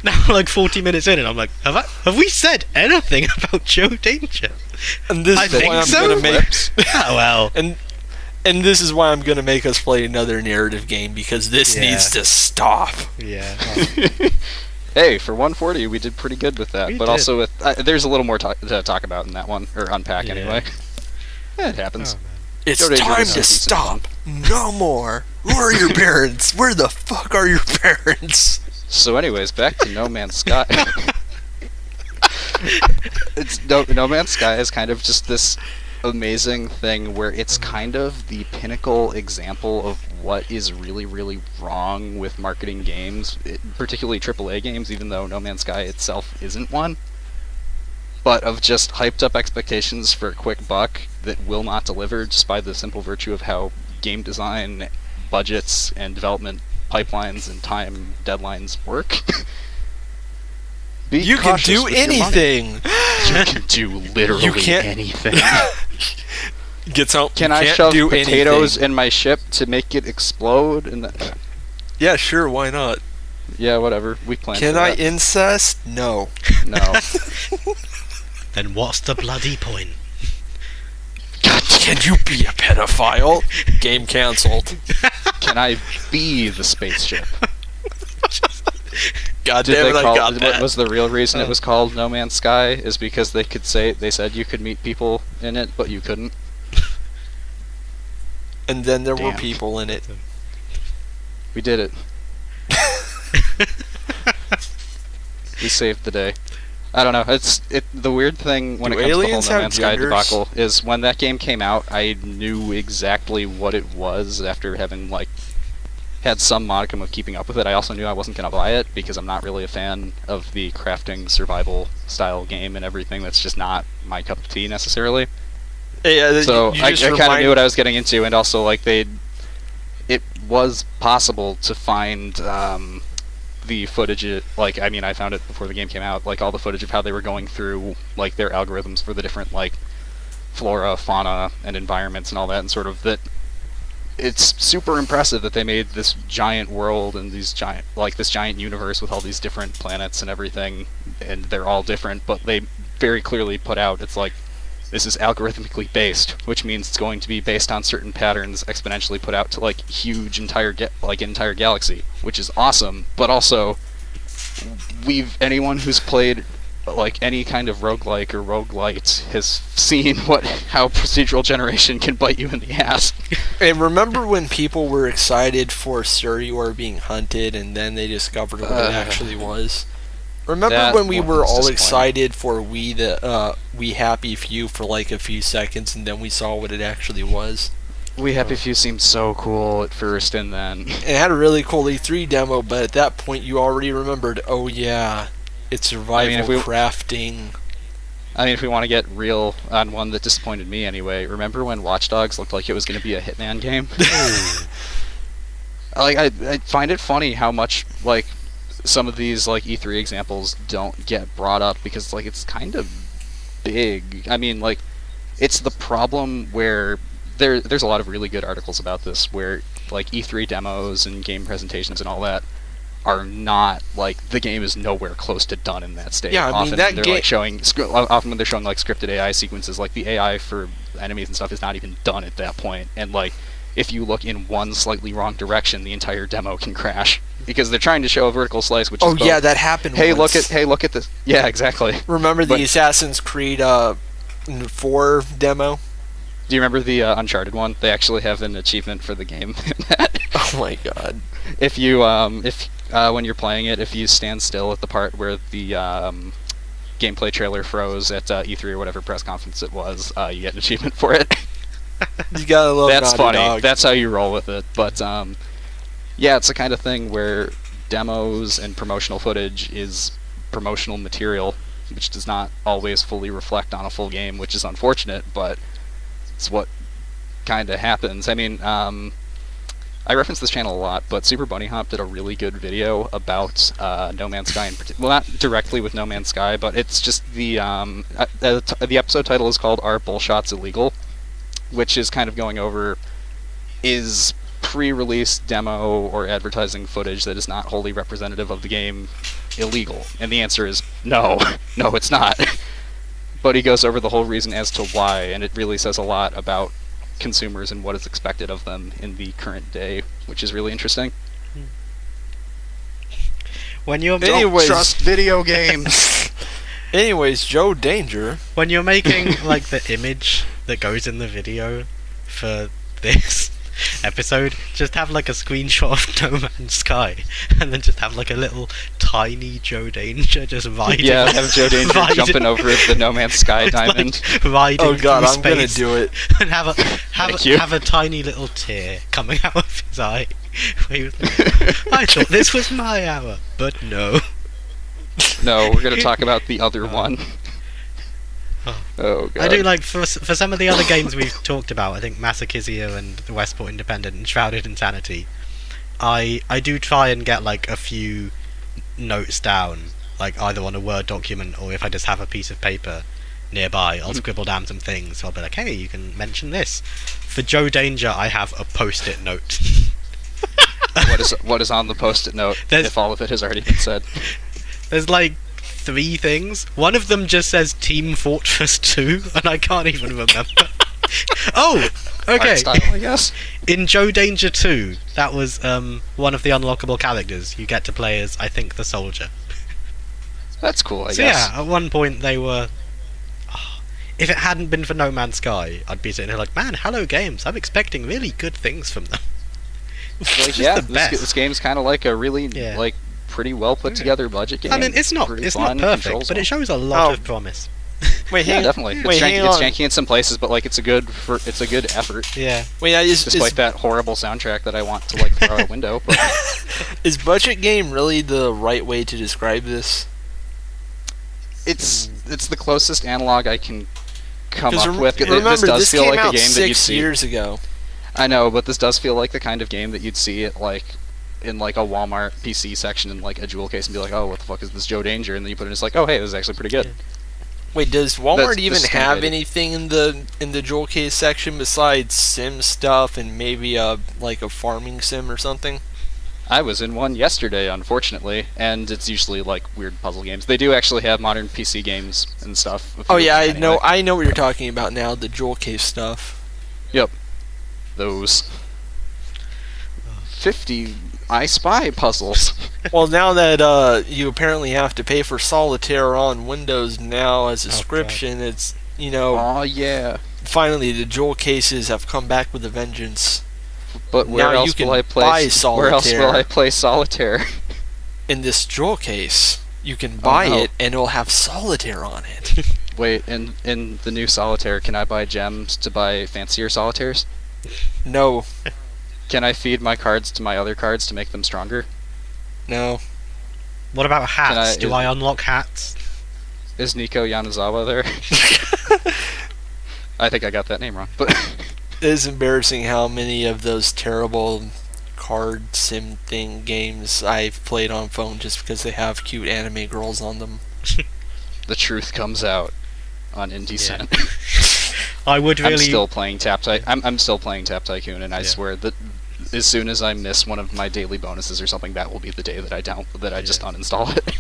Now, like 40 minutes in, and I'm like, have we said anything about Joe Danger? And this is why I'm gonna make. Oh well. And this is why I'm gonna make us play another narrative game, because this needs to stop. Yeah. Hey, for 140, we did pretty good with that. Also with there's a little more to talk about in that one, or unpack anyway. It happens. Oh, it's time to stop. No more. Who are your parents? Where the fuck are your parents? So, anyways, back to No Man's Sky. No Man's Sky is kind of just this amazing thing where it's kind of the pinnacle example of what is really, really wrong with marketing games, particularly AAA games, even though No Man's Sky itself isn't one. But of just hyped up expectations for a quick buck that will not deliver just by the simple virtue of how game design, budgets, and development pipelines and time deadlines work. You can do anything! You can do literally anything. Can I shove potatoes in my ship to make it explode? Yeah, sure, why not? Yeah, whatever. We planned Can I incest? No. No. Then what's the bloody point? God, can you be a pedophile? Game cancelled. Can I be the spaceship? God damn it, I got that. What was the real reason it was called No Man's Sky? Is because they said you could meet people in it, but you couldn't. And then there were people in it. We did it. We saved the day. I don't know. The weird thing when it comes to the whole No Man's Sky debacle is when that game came out, I knew exactly what it was after having had some modicum of keeping up with it. I also knew I wasn't going to buy it because I'm not really a fan of the crafting survival style game and everything. That's just not my cup of tea necessarily. So I kind of knew what I was getting into, and also it was possible to find the footage. I found it before the game came out. All the footage of how they were going through their algorithms for the different flora, fauna, and environments and all that, and sort of that. It's super impressive that they made this giant world and this giant universe with all these different planets and everything, and they're all different, but they very clearly put out this is algorithmically based, which means it's going to be based on certain patterns exponentially put out to huge entire galaxy, which is awesome. But also, anyone who's played any kind of roguelike or roguelite has seen how procedural generation can bite you in the ass. And remember when people were excited for Surior being hunted, and then they discovered what it actually was? Remember when we were all excited for We Happy Few for a few seconds, and then we saw what it actually was? We Happy Few seemed so cool at first, and then it had a really cool E3 demo, but at that point you already remembered, oh yeah, it's survival crafting. If we want to get real on one that disappointed me anyway, remember when Watch Dogs looked like it was going to be a Hitman game? I find it funny how much some of these E3 examples don't get brought up because it's kind of big. It's the problem where there's a lot of really good articles about this where E3 demos and game presentations and all that are not the game is nowhere close to done in that state. Yeah, often when they're showing scripted AI sequences, the AI for enemies and stuff is not even done at that point, and if you look in one slightly wrong direction, the entire demo can crash because they're trying to show a vertical slice. Which yeah, that happened. Look at this. Yeah, exactly. Remember the Assassin's Creed 4 demo? Do you remember the Uncharted one? They actually have an achievement for the game. Oh my god! If you when you're playing it, if you stand still at the part where the gameplay trailer froze at E3 or whatever press conference it was, you get an achievement for it. You gotta love That's funny. Dog. That's how you roll with it. But yeah, it's the kind of thing where demos and promotional footage is promotional material, which does not always fully reflect on a full game, which is unfortunate, but it's what kind of happens. I reference this channel a lot, but Super Bunny Hop did a really good video about No Man's Sky in particular. Well, not directly with No Man's Sky, but it's just the episode title is called "Are Bullshots Illegal?", which is kind of going over, is pre-release demo or advertising footage that is not wholly representative of the game illegal? And the answer is no. No, it's not. But he goes over the whole reason as to why, and it really says a lot about consumers and what is expected of them in the current day, which is really interesting. When you're don't trust video games. Anyways, Joe Danger. When you're making like the image that goes in the video for this episode, just have like a screenshot of No Man's Sky, and then just have like a little tiny Joe Danger just riding. Yeah, have Joe Danger jumping over the No Man's Sky diamond. Like, riding oh god, I'm space, gonna do it. And have a tiny little tear coming out of his eye. Where he was like, I thought this was my hour, but no. No, we're gonna talk about the other one. Oh god. I do like for some of the other games we've talked about. I think Massachusetts and the Westport Independent and Shrouded Insanity. I do try and get like a few notes down, like either on a Word document or if I just have a piece of paper nearby, I'll scribble down some things. So I'll be like, hey, you can mention this. For Joe Danger, I have a post-it note. What is on the post-it note? If all of it has already been said. There's like 3 things. One of them just says Team Fortress 2, and I can't even remember. Oh, okay. Art style, I guess. In Joe Danger 2, that was one of the unlockable characters. You get to play as, I think, the soldier. That's cool, I guess. Yeah, at one point they were... if it hadn't been for No Man's Sky, I'd be sitting here like, man, Hello Games, I'm expecting really good things from them. Like, yeah, this game's kind of like a really like pretty well put together budget game. I mean, it's not perfect, but it shows a lot of promise. Wait, definitely. It's janky in some places, but like it's a good effort. Yeah. Wait, despite that horrible soundtrack that I want to like throw out a window. But is budget game really the right way to describe this? It's the closest analog I can come up with. Remember, this does feel came like out a game 6 that you'd see. years ago. I know, but this does feel like the kind of game that you'd see at like in like a Walmart PC section in like a jewel case and be like, oh, what the fuck is this Joe Danger? And then you put it in, it's like, oh, hey, this is actually pretty good. Wait, does Walmart even have anything in the jewel case section besides sim stuff and maybe like a farming sim or something? I was in one yesterday, unfortunately, and it's usually like weird puzzle games. They do actually have modern PC games and stuff. Oh yeah, I know what you're talking about now, the jewel case stuff. Yep. Those 50 I Spy puzzles. Well, now that you apparently have to pay for Solitaire on Windows now as a subscription, it's, oh yeah. Finally, the jewel cases have come back with a vengeance. But where else will I play Solitaire? In this jewel case, you can buy it and it'll have Solitaire on it. Wait, in the new Solitaire, can I buy gems to buy fancier Solitaires? No. Can I feed my cards to my other cards to make them stronger? No. What about hats? Do I unlock hats? Is Nico Yanazawa there? I think I got that name wrong, but it is embarrassing how many of those terrible card sim thing games I've played on phone just because they have cute anime girls on them. The truth comes out on IndieCent. I would really. I'm still playing Tap Tycoon, and I swear that as soon as I miss one of my daily bonuses or something, that will be the day that I just uninstall it.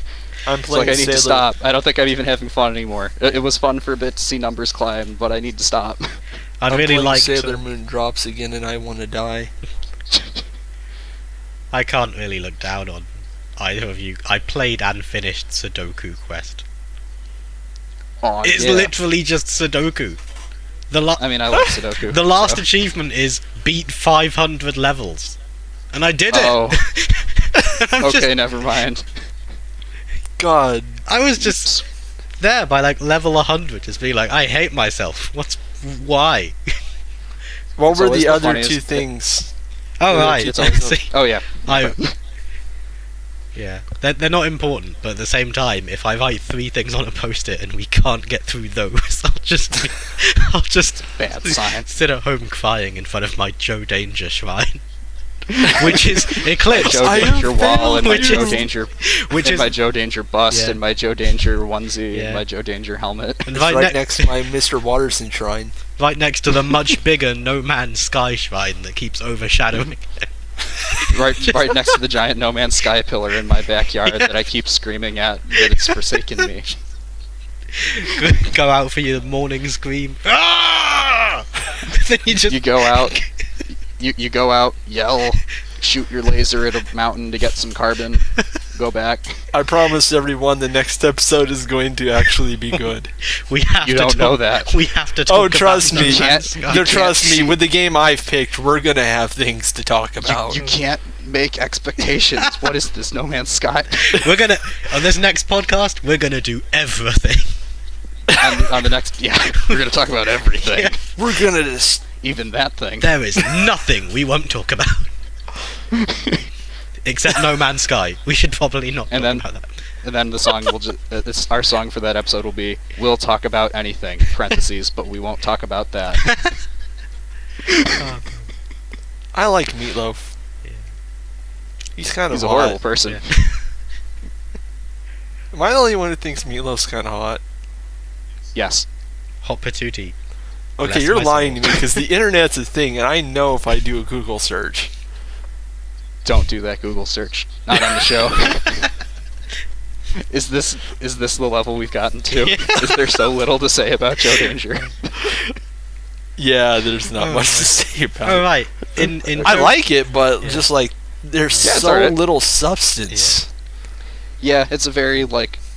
I'm playing. I need to stop. I don't think I'm even having fun anymore. It was fun for a bit to see numbers climb, but I need to stop. I'd really like Sailor Moon drops again, and I want to die. I can't really look down on either of you. I played and finished Sudoku Quest. Oh, it's literally just Sudoku. I love Sudoku. The last achievement is beat 500 levels. And I did it! Oh. Okay, never mind. God. I was just there by like level 100, just being like, I hate myself. Why? What were the other 2 things? Oh, right. Oh, yeah. Yeah, they're not important, but at the same time, if I write 3 things on a post-it and we can't get through those, I'll just bad sign. Sit at home crying in front of my Joe Danger shrine. which is Eclipse. Joe Danger wall and my Joe Danger, my Joe Danger bust and my Joe Danger onesie and my Joe Danger helmet. And right next to my Mr. Watterson shrine. Right next to the much bigger No Man's Sky shrine that keeps overshadowing it. right next to the giant No Man's Sky pillar in my backyard that I keep screaming at that it's forsaken me. Go out for your morning scream. Ah! Then you go out. You go out, yell, shoot your laser at a mountain to get some carbon, go back. I promise everyone the next episode is going to actually be good. We have you to don't talk, know that. We have to talk about trust me. Trust me, with the game I've picked, we're going to have things to talk about. You can't make expectations. What is this, No Man's Sky? On this next podcast, we're going to do everything. On the next, we're going to talk about everything. Yeah. We're going to just... Even that thing. There is nothing we won't talk about. Except No Man's Sky. We should probably not talk about that. And then the song will just... our song for that episode will be, we'll talk about anything, parentheses, but we won't talk about that. I like Meatloaf. Yeah. He's a horrible person. Yeah. Am I the only one who thinks Meatloaf's kind of hot? Yes. Hot patootie. Okay, you're lying to me because the internet's a thing, and I know if I do a Google search. Don't do that Google search. Not on the show. Is this the level we've gotten to? Yeah. Is there so little to say about Joe Danger? Yeah, there's not much to say about it. Oh, right. I like it, but just like there's so little substance. Yeah, it's a very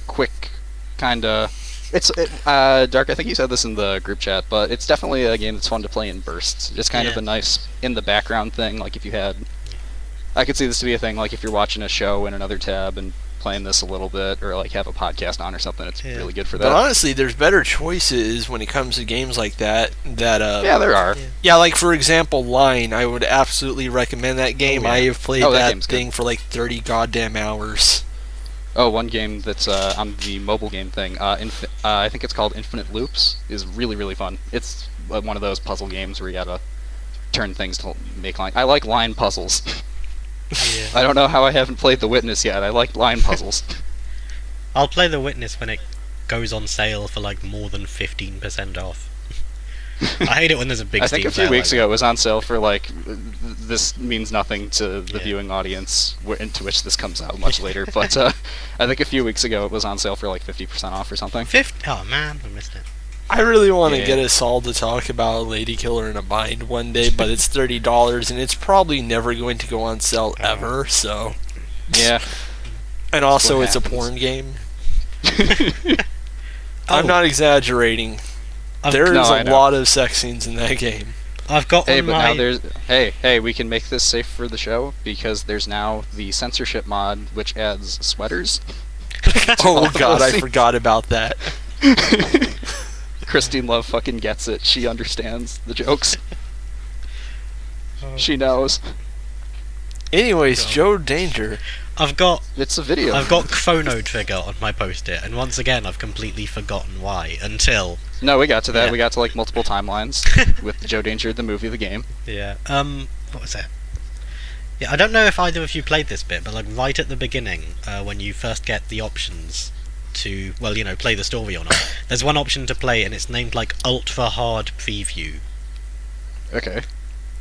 quick kind of. Dark, I think you said this in the group chat, but it's definitely a game that's fun to play in bursts. Just kind of a nice in the background thing. Like if you had, I could see this to be a thing. Like if you're watching a show in another tab and playing this a little bit, or have a podcast on or something. It's really good for that. But honestly, there's better choices when it comes to games like that. Yeah, there are. Yeah, like for example, Line. I would absolutely recommend that game. I have played that thing for 30 goddamn hours. Oh, one game that's on the mobile game thing, I think it's called Infinite Loops, is really, really fun. It's one of those puzzle games where you gotta turn things to make line. I like line puzzles. Yeah. I don't know how I haven't played The Witness yet. I like line puzzles. I'll play The Witness when it goes on sale for more than 15% off. I hate it when there's a big Steam sale. I think a few weeks ago it was on sale for this means nothing to the viewing audience into which this comes out much later, but I think a few weeks ago it was on sale for 50% off or something. Oh man, I missed it. I really want to get us all to talk about Lady Killer in a Bind one day, but it's $30 and it's probably never going to go on sale ever, so... Yeah. And also it's a porn game. I'm not exaggerating. There is a lot of sex scenes in that game. I've got now there's hey, we can make this safe for the show because there's now the censorship mod which adds sweaters. Oh god, I forgot about that. Christine Love fucking gets it. She understands the jokes. She knows. Anyways, Joe Danger. It's a video. I've got Chrono Trigger on my post-it, and once again I've completely forgotten why until... No, we got to that. Yeah. We got to multiple timelines with Joe Danger, the movie, the game. Yeah. What was it? Yeah, I don't know if either of you played this bit, but right at the beginning, when you first get the options to, play the story or not, there's one option to play, and it's named Ultra Hard Preview. Okay.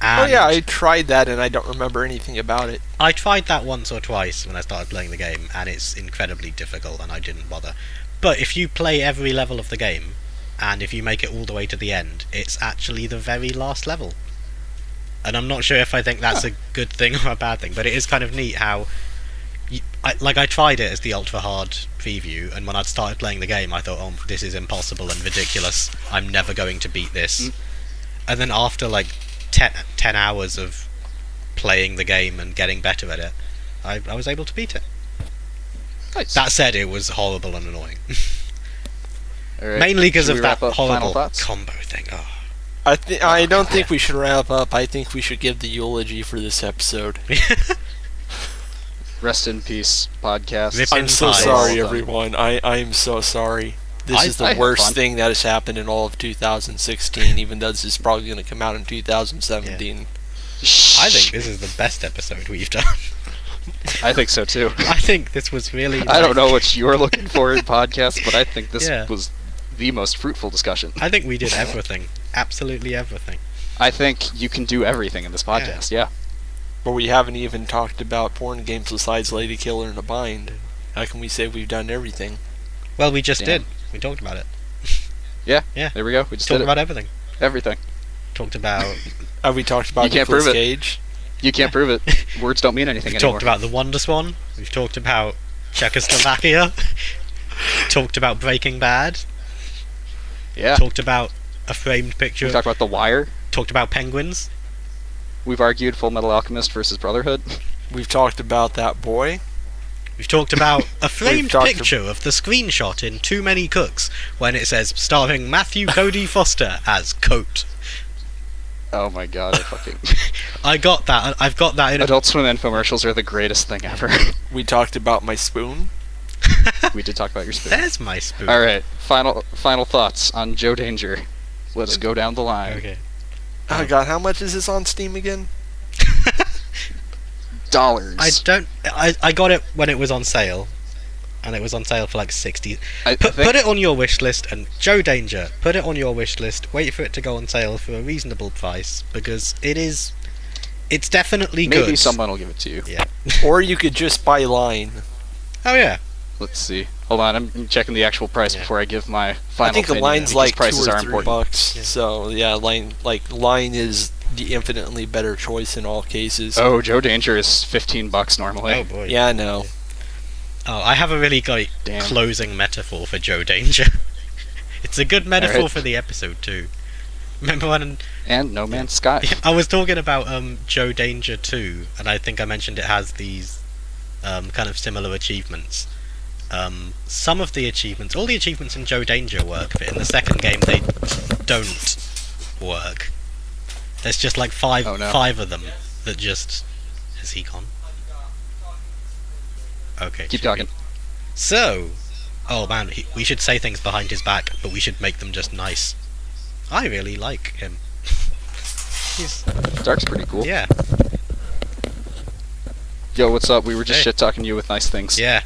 And I tried that and I don't remember anything about it. I tried that once or twice when I started playing the game, and it's incredibly difficult, and I didn't bother. But if you play every level of the game, and if you make it all the way to the end, it's actually the very last level. And I'm not sure if I think that's a good thing or a bad thing, but it is kind of neat how... I tried it as the ultra hard preview, and when I'd started playing the game, I thought, oh, this is impossible and ridiculous. I'm never going to beat this. And then after 10 hours of playing the game and getting better at it, I was able to beat it. Nice. That said, it was horrible and annoying. Right. Mainly because of that horrible combo thing. Oh. I don't think we should wrap up. I think we should give the eulogy for this episode. Rest in peace, podcast. I'm so sorry, everyone. I'm so sorry. This is the worst thing that has happened in all of 2016, even though this is probably going to come out in 2017. I think this is the best episode we've done. I think so too. I think this was really... I don't know what you're looking for in podcasts, but I think this was the most fruitful discussion. I think we did everything. Absolutely everything. I think you can do everything in this podcast, yeah. But we haven't even talked about porn games besides Lady Killer and a Bind. How can we say we've done everything? Well, we just did. We talked about it. Yeah. Yeah. There we go. We just talked did about everything. Everything. Talked about... Have we talked about Nicolas Cage? You can't prove it. Words don't mean anything anymore. We've talked about the Wonder Swan. We've talked about Czechoslovakia. Talked about Breaking Bad. Yeah. Talked about a framed picture. We talked about The Wire. Talked about penguins. We've argued Full Metal Alchemist versus Brotherhood. We've talked about That Boy. We've talked about a framed picture of the screenshot in Too Many Cooks when it says starring Matthew Cody Foster as Coat. Oh my god, I got that. I've got that in Adult Swim infomercials are the greatest thing ever. We talked about my spoon. We did talk about your spoon. There's my spoon. Alright, final thoughts on Joe Danger. Let us go down the line. Okay. Oh god, how much is this on Steam again? Dollars. I got it when it was on sale. And it was on sale for like 60. Put it on your wish list, and Joe Danger, put it on your wish list. Wait for it to go on sale for a reasonable price, because it's definitely good. Maybe someone will give it to you. Yeah. Or you could just buy Line. Oh yeah. Let's see. Hold on, I'm checking the actual price before I give my final opinion. I think the Line's like prices $2 or are important. $3. Yeah. So yeah, Line is the infinitely better choice in all cases. Oh, Joe Danger is $15 normally. Oh boy. Yeah, I know. Oh, I have a really great closing metaphor for Joe Danger. It's a good metaphor for the episode too. Remember when... And No Man's Sky. I was talking about Joe Danger 2, and I think I mentioned it has these kind of similar achievements. Some of the achievements, all the achievements in Joe Danger work, but in the second game they don't work. There's just like five of them that just... Has he gone? Okay. Keep talking. So, oh man, we should say things behind his back, but we should make them just nice. I really like him. Dark's pretty cool. Yeah. Yo, what's up? We were just shit-talking you with nice things. Yeah.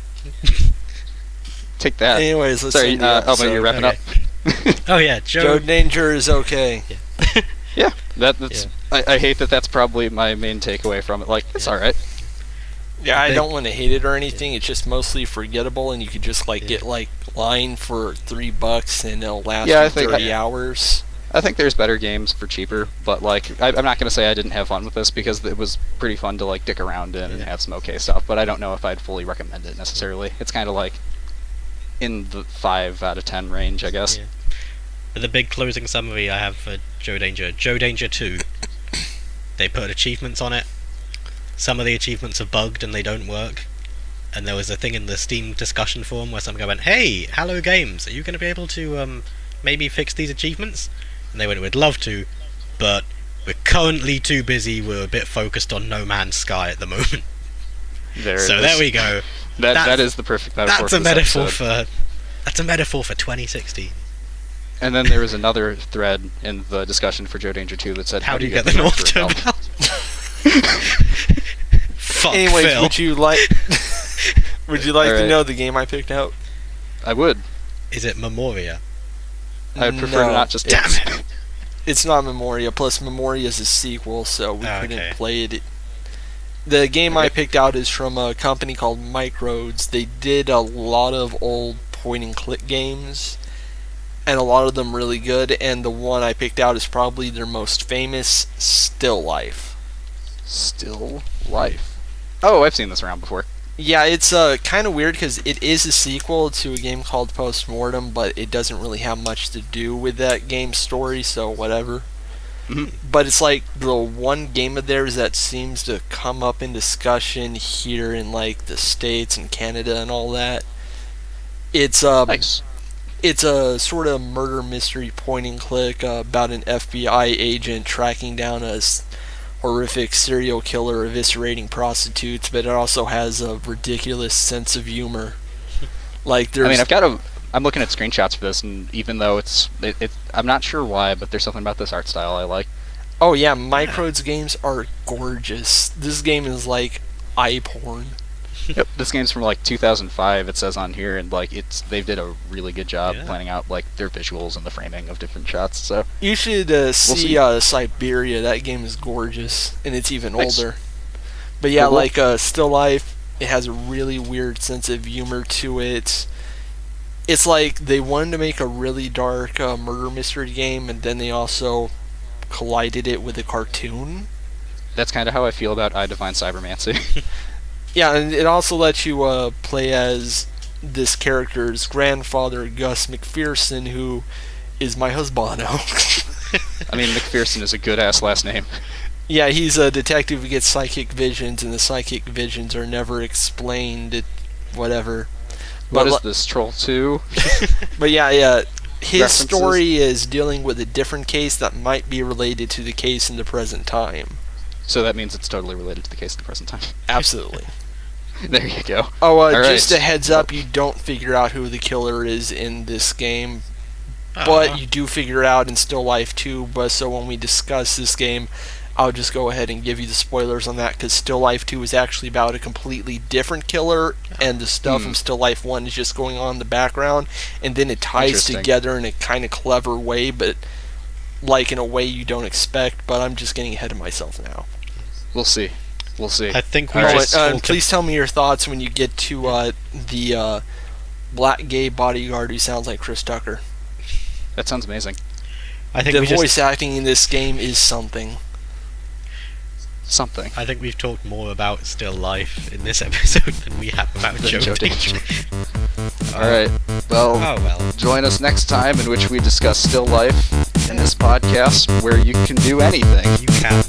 Take that. Anyways, let's Sorry, Elmo, you're wrapping up. Oh yeah, Joe Danger is okay. Yeah. Yeah, that's. Yeah. I hate that. That's probably my main takeaway from it. Like, it's all right. Yeah, I don't want to hate it or anything. It's just mostly forgettable, and you could just get Line for $3 and it'll last you 30 hours. I think there's better games for cheaper, but I'm not gonna say I didn't have fun with this because it was pretty fun to dick around in and have some okay stuff. But I don't know if I'd fully recommend it necessarily. It's kind of in the 5 out of 10 range, I guess. Yeah. But the big closing summary I have for Joe Danger: Joe Danger 2. They put achievements on it. Some of the achievements are bugged and they don't work. And there was a thing in the Steam discussion forum where some guy went, "Hey, Hello Games, are you going to be able to maybe fix these achievements?" And they went, "We'd love to, but we're currently too busy. We're a bit focused on No Man's Sky at the moment." There we go. That is the perfect metaphor. That's a metaphor for 2016. And then there was another thread in the discussion for Joe Danger 2 that said, "How do you get the North Turn Belt?" Fuck. Anyways, Phil. would you like to know the game I picked out? I would. Is it Memoria? I would prefer to not just... Damn it! It's not Memoria, plus Memoria is a sequel, so we couldn't play it. The game I picked out is from a company called Microdes. They did a lot of old point-and-click games, and a lot of them really good, and the one I picked out is probably their most famous, Still Life. Still Life. Oh, I've seen this around before. Yeah, it's kind of weird because it is a sequel to a game called Postmortem, but it doesn't really have much to do with that game's story, so whatever. Mm-hmm. But it's the one game of theirs that seems to come up in discussion here in the States and Canada and all that. It's nice. It's a sort of murder mystery point and click about an FBI agent tracking down a horrific serial killer eviscerating prostitutes, but it also has a ridiculous sense of humor. I'm looking at screenshots for this, and even though I'm not sure why, but there's something about this art style I like. Oh yeah, Microids games are gorgeous. This game is like eye porn. Yep, this game's from like 2005. It says on here, and like they did a really good job planning out like their visuals and the framing of different shots. So you should see Siberia. That game is gorgeous, and it's even older. But yeah, like Still Life, it has a really weird sense of humor to it. It's like they wanted to make a really dark murder mystery game, and then they also collided it with a cartoon. That's kind of how I feel about I Define Cybermancy. Yeah, and it also lets you play as this character's grandfather, Gus McPherson, who is my husbando. I mean, McPherson is a good-ass last name. Yeah, he's a detective who gets psychic visions, and the psychic visions are never explained. Whatever. What is this, Troll 2? But yeah. His story is dealing with a different case that might be related to the case in the present time. So that means it's totally related to the case in the present time. Absolutely. There you go. Oh, just a heads up, you don't figure out who the killer is in this game. But you do figure it out in Still Life 2. But so when we discuss this game, I'll just go ahead and give you the spoilers on that, because Still Life 2 is actually about a completely different killer, and the stuff from Still Life 1 is just going on in the background, and then it ties together in a kind of clever way, but like in a way you don't expect. But I'm just getting ahead of myself now. We'll see. I think we please tell me your thoughts when you get to the black gay bodyguard who sounds like Chris Tucker. That sounds amazing. I think the voice acting in this game is something. I think we've talked more about Still Life in this episode than we have about Joe Danger. Alright, well, join us next time in which we discuss Still Life in this podcast, where you can do anything. You can.